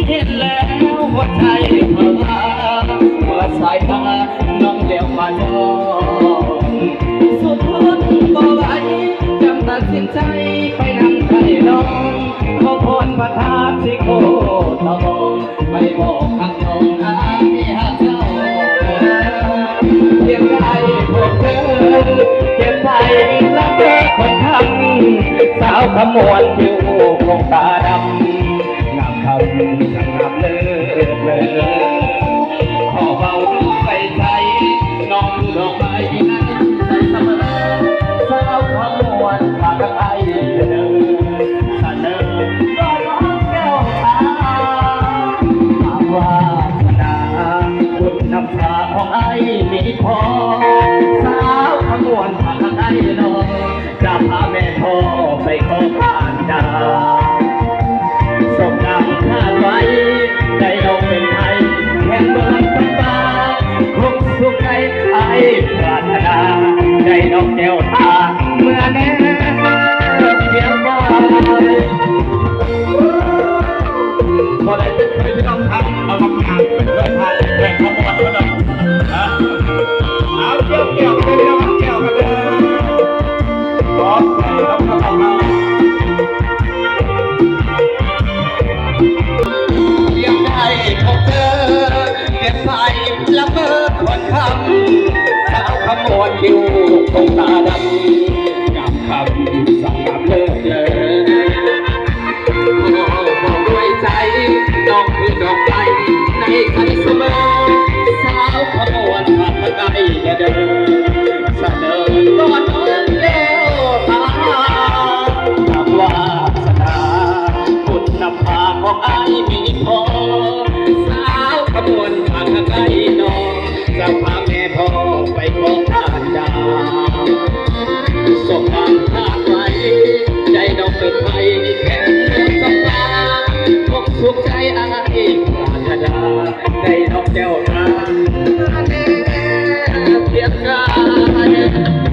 เห็นแล้วหัวใจพลาเมื่อสายตาน้องเลี้ยวมาจองสุดทนบ่ไหวจำตัดสินใจไปนำใจน้องขอพรประทานที่โคตองไม่บอกทางน้องอายหาเจ้าเพียงได้พบเธอเก็บใจและเด็กคนทำสาวขมวดผิวคงตาดำงามคำจังงามเลิศเลยขอเบาดูไปใจน้องดูดอกไม้นั้นใจเสมอสาวขมวดพากันไอเดินเสนอก็ร้องแก้วตาถามว่าสนาคุณนำพาของไอมีพอสาวขมวดพากันไอน้องจะพาแม่พ่อไปขอผ่านดาสมดังคาดไว้ใจเราเป็นไทยแค่เมืองสบายคงสุขใจไอ้ปรารถนาใจน้องแก้วตาเมื่อแน่เพียงบ่พอได้เป็นเคยที่ต้องทำเอาทำงานเป็นเรื่องไทยแข่งขบวนก็ได้เอาเกี่ยวไปเรื่องเกี่ยวกันเลยร้องเพลงแล้วก็ทำยังได้พบเธอเก็บไปละเมอวันคำสาวขมวดคิ้วคงตาดำงามคำสั่งงามเลิศเลยบอกด้วยใจน้องคือดอกไม้ในใจเสมอสาวขมวดผ่านไกลอย่าเดินเสนอก่อนน้องเลี้ยวตาถามว่าสนาคุณนำพาของไอ้มีพอสาวขมวดผ่านไกลน้องจะพาแม่พ่อไปขอทานดาสมดังคาดไว้ใจน้องเป็นไทยแค่เมืองสบายคงสุขใจไอ้ปรารถนาได้น้องแก้วตาแน่เพียงกาย